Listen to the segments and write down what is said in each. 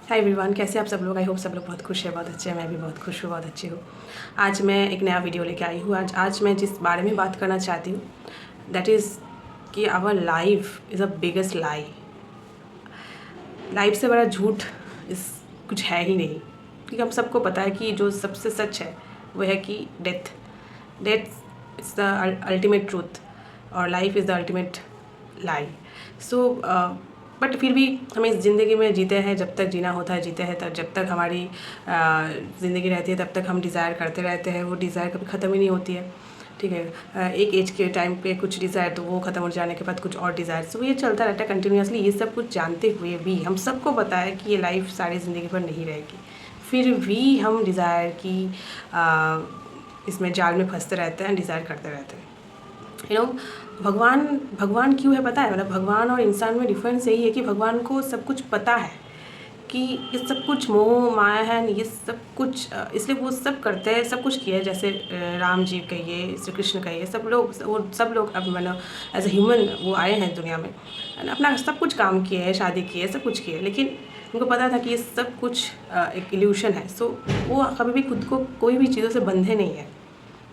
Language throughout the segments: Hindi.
हाय एवरीवन, कैसे आप सब लोग। आई होप सब लोग बहुत खुश है, बहुत अच्छे हैं। मैं भी बहुत खुश हूँ, बहुत अच्छी हूँ। आज मैं एक नया वीडियो लेके आई हूँ। आज मैं जिस बारे में बात करना चाहती हूँ दैट इज़ कि our life is a biggest lie. Life से बड़ा झूठ इस कुछ है ही नहीं, क्योंकि हम सबको पता है कि जो सबसे सच है वो है कि death is the ultimate truth और life is the ultimate lie. So but फिर भी हमें इस ज़िंदगी में जीते हैं, जब तक जीना होता है जीते हैं, तब जब तक हमारी ज़िंदगी रहती है तब तक हम डिज़ायर करते रहते हैं। वो डिज़ायर कभी ख़त्म ही नहीं होती है, ठीक है। एक एज के टाइम पे कुछ डिज़ायर, तो वो ख़त्म हो जाने के बाद कुछ और डिज़ायर, सो ये चलता रहता है कंटिन्यूसली। ये सब कुछ जानते हुए भी हम सबको पता है कि ये लाइफ सारी ज़िंदगी भर नहीं रहेगी, फिर भी हम डिज़ायर की इसमें जाल में फंसते रहते हैं, डिज़ायर करते रहते हैं। भगवान क्यों है पता है? मतलब भगवान और इंसान में डिफरेंस यही है कि भगवान को सब कुछ पता है कि ये सब कुछ मोह माया है, ये सब कुछ इसलिए वो सब करते हैं, सब कुछ किया है। जैसे राम जी कहिए, श्री कृष्ण कहिए, सब लोग अब मतलब एज ए ह्यूमन वो आए हैं दुनिया में, अपना सब कुछ काम किए हैं, शादी की है, सब कुछ किए, लेकिन उनको पता था कि ये सब कुछ एक इल्यूशन है। सो वो कभी भी खुद को कोई भी चीज़ों से बंधे नहीं है,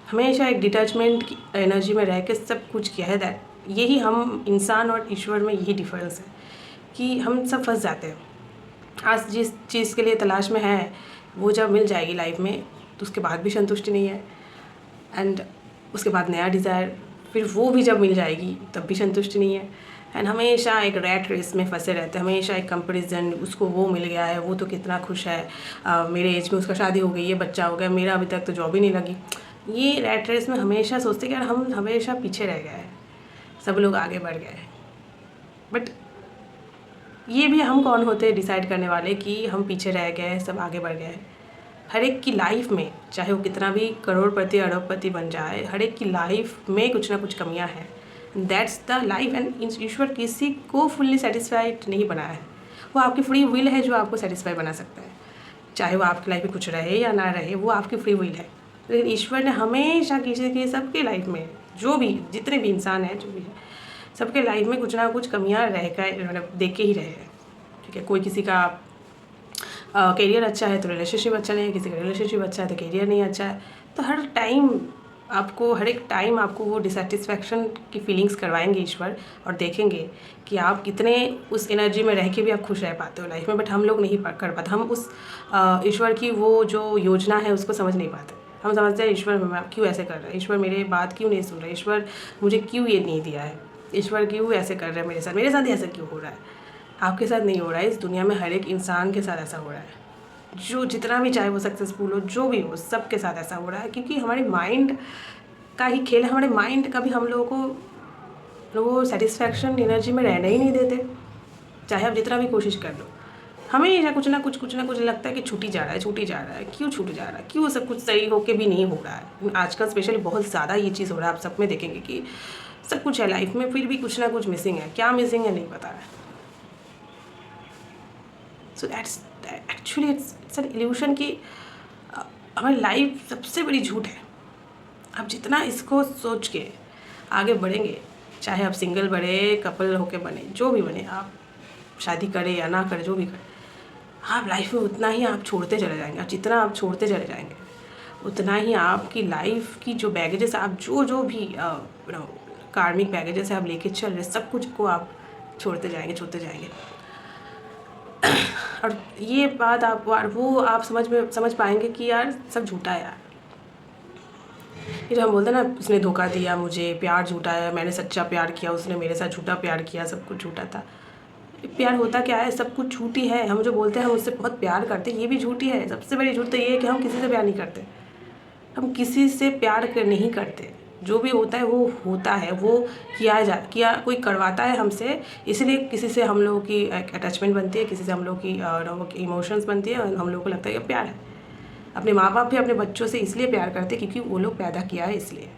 हमेशा एक डिटैचमेंट की एनर्जी में रह के सब कुछ किया है। दैट यही हम इंसान और ईश्वर में यही डिफरेंस है कि हम सब फंस जाते हैं। आज जिस चीज़ के लिए तलाश में है वो जब मिल जाएगी लाइफ में तो उसके बाद भी संतुष्टि नहीं है, एंड उसके बाद नया डिज़ायर, फिर वो भी जब मिल जाएगी तब भी संतुष्टि नहीं है। एंड हमेशा एक रैट रेस में फंसे रहते हैं, हमेशा एक कंपैरिजन, उसको वो मिल गया है, वो तो कितना खुश है, मेरे एज में उसका शादी हो गई है, बच्चा हो गया, मेरा अभी तक तो जॉब ही नहीं लगी। ये रैट रेस में हमेशा सोचते कि यार हम हमेशा पीछे रह गए हैं, सब लोग आगे बढ़ गए हैं। बट ये भी हम कौन होते हैं डिसाइड करने वाले कि हम पीछे रह गए, सब आगे बढ़ गए? हर एक की लाइफ में, चाहे वो कितना भी करोड़पति अरबपति बन जाए, हर एक की लाइफ में कुछ ना कुछ कमियां हैं। That's the life. एंड ईश्वर किसी को फुल्ली सेटिस्फाइड नहीं बनाया है, वो आपकी फ्री विल है जो आपको सेटिस्फाई बना सकता है। चाहे वो आपकी लाइफ में कुछ रहे या ना रहे, वो आपकी फ्री विल है। लेकिन ईश्वर ने हमेशा किसी की, सबकी लाइफ में, जो भी जितने भी इंसान हैं, जो भी है, सबके लाइफ में कुछ ना कुछ कमियां रह कर मतलब देख के ही रहे हैं, ठीक है। कोई किसी का करियर अच्छा है तो रिलेशनशिप अच्छा नहीं है, किसी का रिलेशनशिप अच्छा है तो करियर नहीं अच्छा है। तो हर एक टाइम आपको वो डिससेटिस्फैक्शन की फीलिंग्स करवाएंगे ईश्वर, और देखेंगे कि आप कितने उस एनर्जी में रह के भी आप खुश रह पाते हो लाइफ में। बट हम लोग नहीं कर पाते, हम उस ईश्वर की वो जो योजना है उसको समझ नहीं पाते। हम समझते हैं ईश्वर क्यों ऐसे कर रहा है, ईश्वर मेरे बात क्यों नहीं सुन रहा है, ईश्वर मुझे क्यों ये नहीं दिया है, ईश्वर क्यों ऐसे कर रहा है मेरे साथ ऐसा क्यों हो रहा है। आपके साथ नहीं हो रहा है, इस दुनिया में हर एक इंसान के साथ ऐसा हो रहा है, जो जितना भी, चाहे वो सक्सेसफुल हो, जो भी हो, सबके साथ ऐसा हो रहा है। क्योंकि हमारे माइंड का ही खेल है। हमारे माइंड कभी हम लोगों को वो सेटिस्फैक्शन एनर्जी में रहने ही नहीं देते, चाहे आप जितना भी कोशिश कर लो। हमेशा कुछ ना कुछ लगता है कि छूटी जा रहा है। क्यों छूट जा रहा है, क्यों सब कुछ सही होके भी नहीं हो रहा है। आजकल स्पेशली बहुत ज़्यादा ये चीज़ हो रहा है। आप सब में देखेंगे कि सब कुछ है लाइफ में, फिर भी कुछ ना कुछ मिसिंग है। क्या मिसिंग है नहीं पता है। So that's actually it's an illusion कि हमारी लाइफ सबसे बड़ी झूठ है। आप जितना इसको सोच के आगे बढ़ेंगे, चाहे आप सिंगल बने, कपल होके बने, जो भी बने, आप शादी करें या ना करें, जो भी करें, आप लाइफ में उतना ही आप छोड़ते चले जाएंगे। आप जितना आप छोड़ते चले जाएंगे उतना ही आपकी लाइफ की जो बैगेजेस, आप जो भी कार्मिक बैगेजेस आप लेके चल रहे, सब कुछ को आप छोड़ते जाएंगे। और ये बात आप समझ पाएंगे कि यार सब झूठा है यार। ये जो हम बोलते हैं ना, उसने धोखा दिया मुझे, प्यार झूठा है, मैंने सच्चा प्यार किया, उसने मेरे साथ झूठा प्यार किया, सब कुछ झूठा था। प्यार होता क्या है? सब कुछ झूठी है। हम जो बोलते हैं हम उससे बहुत प्यार करते हैं, ये भी झूठी है। सबसे बड़ी झूठ तो ये है कि हम किसी से प्यार नहीं करते। हम किसी से प्यार नहीं करते। जो भी होता है वो होता है, वो किया कोई करवाता है हमसे, इसलिए किसी से हम लोगों की अटैचमेंट बनती है, किसी से हम लोग की इमोशंस बनती है, और हम लोगों को लगता है कि प्यार है। अपने माँ बाप भी अपने बच्चों से इसलिए प्यार करते हैं क्योंकि वो लोग पैदा किया है, इसलिए।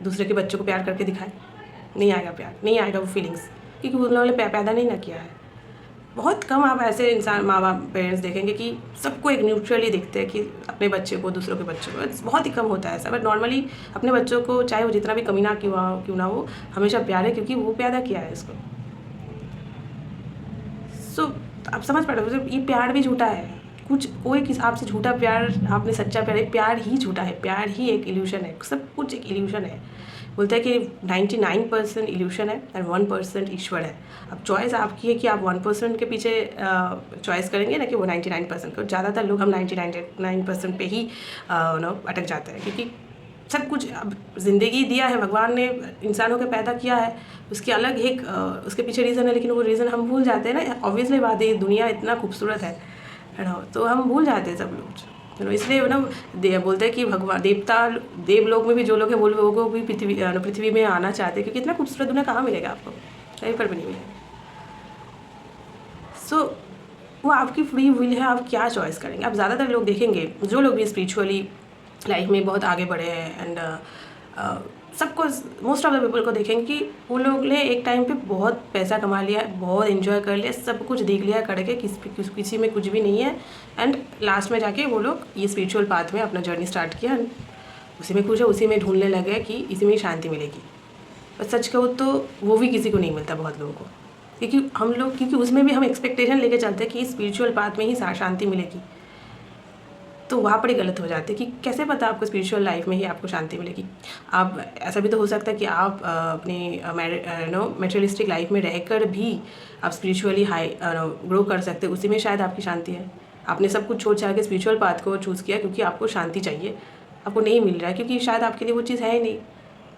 दूसरे के बच्चों को प्यार करके दिखाए, नहीं आएगा प्यार, नहीं आएगा वो फीलिंग्स, क्योंकि उन लोगों ने पैदा नहीं ना किया है। बहुत कम आप ऐसे इंसान, माँ बाप, पेरेंट्स देखेंगे कि सबको एक न्यूट्रली देखते हैं कि अपने बच्चे को, दूसरों के बच्चे को, बहुत ही कम होता है ऐसा। बट नॉर्मली अपने बच्चों को, चाहे वो जितना भी कमी ना क्यों ना हो, हमेशा प्यार है, क्योंकि वो पैदा किया है इसको। सो आप समझ पा रहे हो, ये प्यार भी झूठा है। कुछ कोई किस आपसे झूठा प्यार, आपने सच्चा प्यार ही झूठा है, प्यार ही एक इल्यूशन है, सब कुछ एक इल्यूशन है। बोलते हैं कि 99% इल्यूशन है और 1% ईश्वर है। अब चॉइस आपकी है कि आप 1% के पीछे चॉइस करेंगे ना कि वो 99% को। ज़्यादातर लोग हम 99% पे ही अटक जाते हैं, क्योंकि सब कुछ अब ज़िंदगी दिया है भगवान ने, इंसानों को पैदा किया है, उसके अलग एक उसके पीछे रीज़न है, लेकिन वो रीज़न हम भूल जाते हैं ना। ऑब्वियसली बात है, दुनिया इतना खूबसूरत है ना, तो हम भूल जाते हैं सब लोग। इसलिए ना बोलते हैं कि भगवान देवलोक में भी जो लोग हैं वो लोगों को भी पृथ्वी में आना चाहते हैं, क्योंकि इतना खूबसूरत दुनिया कहाँ मिलेगा आपको, कहीं पर भी नहीं मिलेगा। सो वो आपकी फ्री विल है, आप क्या चॉइस करेंगे। आप ज़्यादातर लोग देखेंगे जो लोग भी स्पिरिचुअली लाइफ में बहुत आगे बढ़े हैं एंड सबको, मोस्ट ऑफ द पीपल को देखेंगे कि वो लोग ने एक टाइम पे बहुत पैसा कमा लिया, बहुत एंजॉय कर लिया, सब कुछ देख लिया करके, किसी में कुछ भी नहीं है, एंड लास्ट में जाके वो लोग ये स्पिरिचुअल पाथ में अपना जर्नी स्टार्ट किया, उसी में खुश है, उसी में ढूंढने लगे कि इसी में शांति मिलेगी। पर सच कहूँ तो वो भी किसी को नहीं मिलता, बहुत लोगों को, क्योंकि उसमें भी हम एक्सपेक्टेशन लेके चलते हैं कि स्पिरिचुअल पाथ में ही शांति मिलेगी। तो वहाँ पर ही गलत हो जाते हैं कि कैसे पता आपको स्पिरिचुअल लाइफ में ही आपको शांति मिलेगी। आप ऐसा भी तो हो सकता है कि आप अपनी मटेरियलिस्टिक लाइफ में रहकर भी आप स्पिरिचुअली हाई ग्रो कर सकते हैं, उसी में शायद आपकी शांति है। आपने सब कुछ छोड़ छाड़ के स्पिरिचुअल पाथ को चूज़ किया क्योंकि आपको शांति चाहिए, आपको नहीं मिल रहा है क्योंकि शायद आपके लिए वो चीज़ है ही नहीं।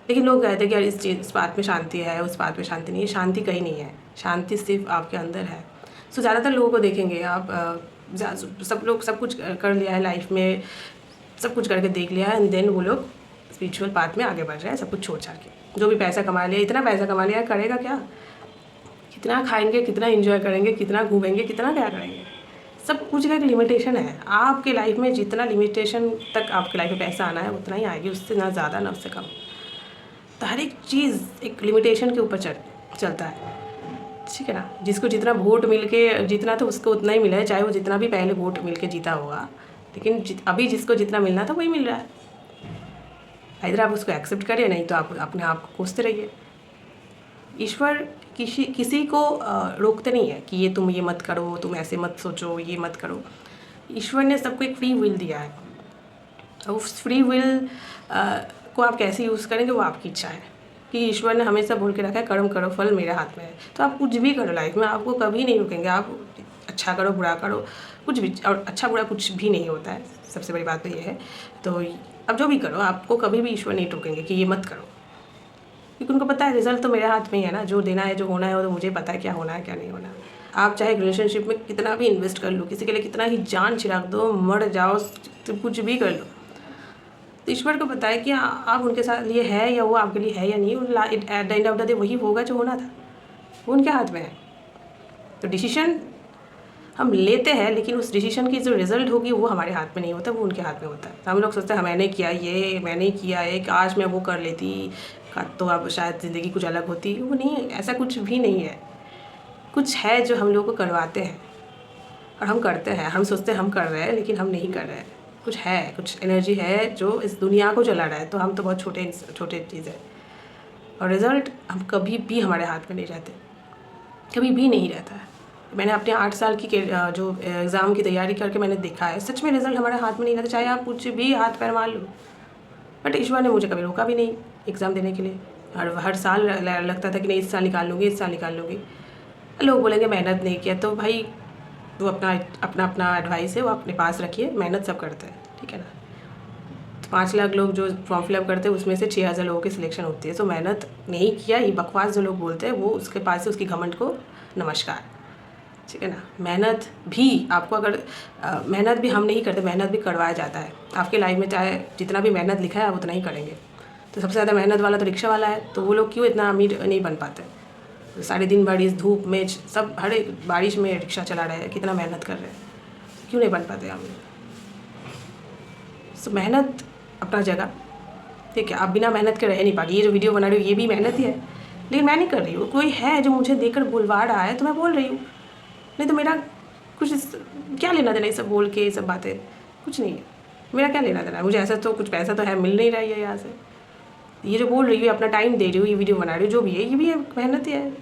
लेकिन लोग कहते हैं कि यार इस बात में शांति है, उस बात में शांति नहीं है। शांति कहीं नहीं है, शांति सिर्फ आपके अंदर है। सो ज़्यादातर लोगों को देखेंगे आप, सब लोग सब कुछ कर लिया है लाइफ में, सब कुछ करके देख लिया है, एंड देन वो लोग स्पिरिचुअल पाथ में आगे बढ़ रहे हैं, सब कुछ छोड़ छाड़ के। जो भी पैसा कमा लिया, इतना पैसा कमा लिया, करेगा क्या? कितना खाएंगे, कितना एंजॉय करेंगे, कितना घूमेंगे, कितना क्या करेंगे? सब कुछ का एक लिमिटेशन है। आपके लाइफ में जितना लिमिटेशन तक आपके लाइफ में पैसा आना है उतना ही आएगी, उससे ना ज़्यादा ना उससे कम। तो हर एक चीज़ एक लिमिटेशन के ऊपर चलता है, ठीक है ना। जिसको जितना वोट मिल के जितना तो उसको उतना ही मिला है, चाहे वो जितना भी पहले वोट मिल के जीता होगा, लेकिन अभी जिसको जितना मिलना था वही मिल रहा है। इधर आप उसको एक्सेप्ट करिए, नहीं तो आप अपने आप को कोसते रहिए। ईश्वर किसी को रोकते नहीं है कि ये तुम ये मत करो, तुम ऐसे मत सोचो, ये मत करो। ईश्वर ने सबको एक फ्री विल दिया है, उस फ्री विल को आप कैसे यूज़ करेंगे वो आपकी इच्छा है। कि ईश्वर ने हमेशा बोल के रखा है कर्म करो फल मेरे हाथ में है। तो आप कुछ भी करो लाइफ में, आपको कभी नहीं रुकेंगे। आप अच्छा करो बुरा करो कुछ भी, और अच्छा बुरा कुछ भी नहीं होता है, सबसे बड़ी बात तो ये है। तो अब जो भी करो आपको कभी भी ईश्वर नहीं टोकेंगे कि ये मत करो, क्योंकि उनको पता है रिजल्ट तो मेरे हाथ में ही है ना। जो देना है जो होना है वो तो मुझे पता है क्या होना है क्या नहीं होना। आप चाहे रिलेशनशिप में कितना भी इन्वेस्ट कर लो, किसी के लिए कितना ही जान छिड़क दो, मर जाओ, तो कुछ भी कर लो, तो ईश्वर को पता है कि आप उनके साथ लिए है या वो आपके लिए है या नहीं। At the end of the day वही होगा जो होना था, वो उनके हाथ में है। तो डिसीजन हम लेते हैं, लेकिन उस डिसीजन की जो रिजल्ट होगी वो हमारे हाथ में नहीं होता, वो उनके हाथ में होता है। तो हम लोग सोचते हैं मैंने किया ये, मैंने किया है, काश मैं वो कर लेती तो अब शायद ज़िंदगी कुछ अलग होती। वो नहीं, ऐसा कुछ भी नहीं है। कुछ है जो हम लोग को करवाते हैं और हम करते हैं। हम सोचते हैं हम कर रहे हैं, लेकिन हम नहीं कर रहे हैं। कुछ है, कुछ एनर्जी है जो इस दुनिया को चला रहा है। तो हम तो बहुत छोटे चीज़ है, और रिज़ल्ट हम कभी भी हमारे हाथ में नहीं रहते, कभी भी नहीं रहता है। मैंने अपने 8 साल की जो एग्ज़ाम की तैयारी करके मैंने देखा है, सच में रिज़ल्ट हमारे हाथ में नहीं रहता, चाहे आप कुछ भी हाथ पैर मार लो। बट ईश्वर ने मुझे कभी रोका भी नहीं एग्ज़ाम देने के लिए। हर साल लगता था कि नहीं इस साल निकाल लूँगी, इस साल निकाल लूँगी। लोग बोलेंगे मेहनत नहीं किया, तो भाई वो अपना एडवाइस है, वो अपने पास रखिए। मेहनत सब करते हैं, ठीक है ना। तो 5 लाख लोग जो फॉर्म फिलअप करते हैं उसमें से 6000 लोगों की सिलेक्शन होती है। तो मेहनत नहीं किया, ये बकवास जो लोग बोलते हैं वो उसके पास से उसकी घमंड को नमस्कार, ठीक है ना। मेहनत भी आपको अगर मेहनत भी हम नहीं करते, मेहनत भी करवाया जाता है आपके लाइफ में। चाहे जितना भी मेहनत लिखा है आप उतना ही करेंगे। तो सबसे ज़्यादा मेहनत वाला तो रिक्शा वाला है, तो वो लोग क्यों इतना अमीर नहीं बन पाते। तो सारे दिन भर इस धूप में सब हर एक बारिश में रिक्शा चला रहे हैं, कितना मेहनत कर रहे हैं, क्यों नहीं बन पाते हम। तो मेहनत अपना जगह, ठीक है। आप बिना मेहनत के रह नहीं पाएंगे। ये जो वीडियो बना रही हूँ ये भी मेहनत ही है, लेकिन मैं नहीं कर रही हूँ। कोई है जो मुझे देखकर बुलवा रहा है तो मैं बोल रही हूँ, नहीं तो मेरा कुछ क्या लेना देना ये सब बोल के, ये सब बातें कुछ नहीं है। मेरा क्या लेना देना है, मुझे ऐसा तो कुछ पैसा तो है मिल नहीं रहा है यहाँ से। ये जो बोल रही हूँ अपना टाइम दे रही हूँ, ये वीडियो बना रही हूँ, जो भी है ये भी मेहनत ही है।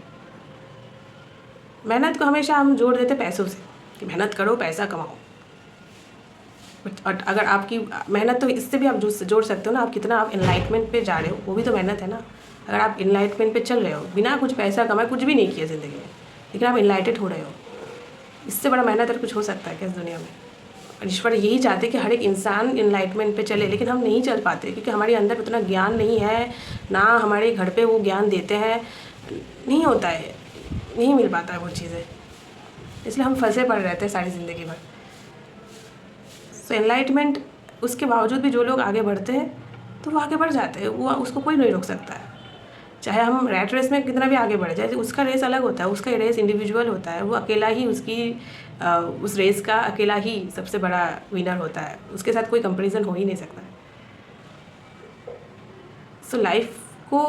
मेहनत को हमेशा हम जोड़ देते पैसों से। कि मेहनत करो, पैसा कमाओ। बट अगर आपकी मेहनत, तो इससे भी आप जोड़ सकते हो ना, आप कितना आप इनलाइटमेंट पे जा रहे हो, वो भी तो मेहनत है ना। अगर आप इनलाइटमेंट पे चल रहे हो, बिना कुछ पैसा कमाए, कुछ भी नहीं किया ज़िंदगी में, लेकिन आप इनलाइटेड हो रहे हो, इससे बड़ा मेहनत और कुछ हो सकता है क्या इस दुनिया में। और ईश्वर यही चाहते कि हर एक इंसान इनलाइटमेंट पे चले, लेकिन हम नहीं चल पाते क्योंकि हमारे अंदर उतना ज्ञान नहीं है, ना हमारे घर पे वो ज्ञान देते हैं, नहीं होता है, नहीं मिल पाता है वो चीज़ें, इसलिए हम फंसे पड़ रहते हैं सारी ज़िंदगी भर। सो एनलाइटमेंट उसके बावजूद भी जो लोग आगे बढ़ते हैं तो वो आगे बढ़ जाते हैं, वो उसको कोई नहीं रोक सकता है। चाहे हम रैट रेस में कितना भी आगे बढ़े जाए, उसका रेस अलग होता है, उसका रेस इंडिविजुअल होता है, वो अकेला ही उस रेस का अकेला ही सबसे बड़ा विनर होता है, उसके साथ कोई कंपैरिजन हो ही नहीं सकता। सो लाइफ को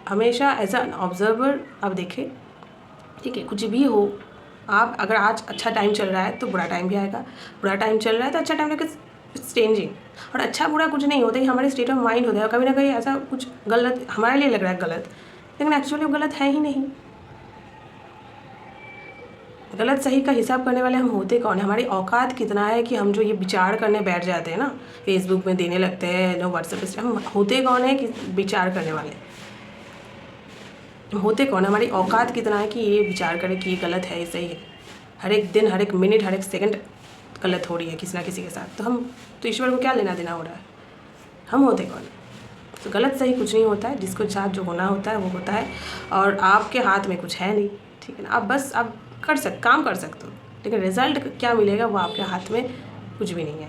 हमेशा एज एन ऑब्जर्वर आप देखें, ठीक है, कुछ भी हो, आप अगर आज अच्छा टाइम चल रहा है तो बुरा टाइम भी आएगा, बुरा टाइम चल रहा है तो अच्छा टाइम लगेगा, इट्स चेंजिंग। और अच्छा बुरा कुछ नहीं होता, ये हमारे स्टेट ऑफ माइंड होता है। कभी ना कहीं ऐसा कुछ गलत हमारे लिए लग रहा है गलत, लेकिन एक्चुअली वो गलत है ही नहीं। गलत सही का हिसाब करने वाले हम होते कौन है? हमारी औकात कितना है कि हम जो ये विचार करने बैठ जाते हैं ना, फेसबुक में देने लगते हैं, नो व्हाट्सएप पे, हम होते कौन है कि विचार करने वाले होते कौन है? हमारी औकात कितना है कि ये विचार करें कि ये गलत है, ये सही है। हर एक दिन, हर एक मिनट, हर एक सेकंड गलत हो रही है किसी ना किसी के साथ, तो ईश्वर को क्या लेना देना हो रहा है? हम होते कौन है? तो गलत सही कुछ नहीं होता है, जिसको साथ जो होना होता है वो होता है, और आपके हाथ में कुछ है नहीं, ठीक है ना। आप बस आप काम कर सकते हो, लेकिन रिजल्ट क्या मिलेगा वो आपके हाथ में कुछ भी नहीं है।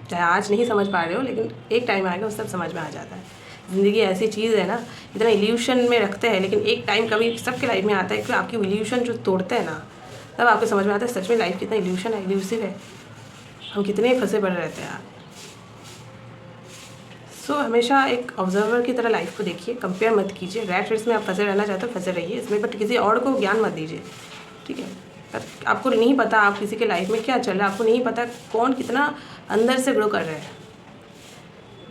चाहे आज नहीं समझ पा रहे हो, लेकिन एक टाइम आएगा, उस सब समझ में आ जाता है। ज़िंदगी ऐसी चीज़ है ना, इतना इल्यूशन में रखते हैं, लेकिन एक टाइम कभी सबके लाइफ में आता है कि आपकी इल्यूशन जो तोड़ते हैं ना, तब आपको समझ में आता है सच में लाइफ कितना इल्यूशन है, इल्यूसिव है, हम कितने फंसे पड़े रहते हैं यार। सो हमेशा एक ऑब्जर्वर की तरह लाइफ को देखिए, कंपेयर मत कीजिए। रैट रेस में आप फंसे रहना चाहते हो, फंसे रहिए इसमें, बट किसी और को ज्ञान मत दीजिए, ठीक है। आपको नहीं पता आप किसी के लाइफ में क्या चल रहा है, आपको नहीं पता कौन कितना अंदर से ग्रो कर रहे हैं।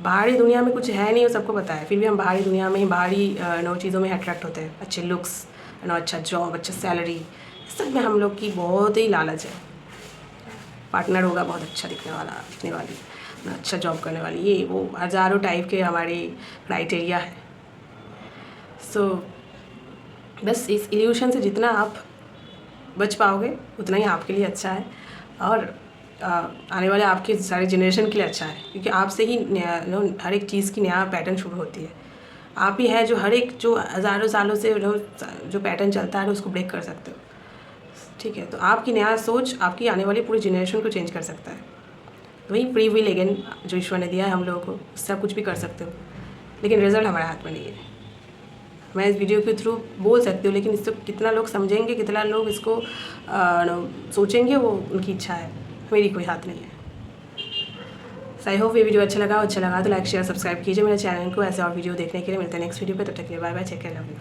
बाहरी दुनिया में कुछ है नहीं, वो सबको पता है, फिर भी हम बाहरी दुनिया में, बाहरी नौ चीज़ों में अट्रैक्ट होते हैं। अच्छे लुक्स, अच्छा जॉब, अच्छा सैलरी, इस सब में हम लोग की बहुत ही लालच है। पार्टनर होगा बहुत अच्छा दिखने वाली, अच्छा जॉब करने वाली, ये वो हज़ारों टाइप के हमारे क्राइटेरिया है। सो बस इस इल्यूशन से जितना आप बच पाओगे उतना ही आपके लिए अच्छा है, और आने वाले आपके सारे जनरेशन के लिए अच्छा है, क्योंकि आपसे ही हर एक चीज़ की नया पैटर्न शुरू होती है। आप ही है जो हर एक जो हज़ारों सालों से जो पैटर्न चलता है उसको ब्रेक कर सकते हो, ठीक है। तो आपकी नया सोच आपकी आने वाली पूरी जनरेशन को चेंज कर सकता है। तो वही फ्री विल अगेन जो ईश्वर ने दिया है हम लोगों को, उससे आप कुछ भी कर सकते हो, लेकिन रिजल्ट हमारे हाथ में नहीं है। मैं इस वीडियो के थ्रू बोल सकती हूँ, लेकिन इसको कितना लोग समझेंगे, कितना लोग इसको सोचेंगे, वो उनकी इच्छा है, मेरी कोई हाथ नहीं है। आई होप ये वीडियो अच्छा लगा तो लाइक शेयर सब्सक्राइब कीजिए मेरे चैनल को, ऐसे और वीडियो देखने के लिए। मिलते हैं नेक्स्ट वीडियो पे, तब तक के लिए bye bye, take care, love you.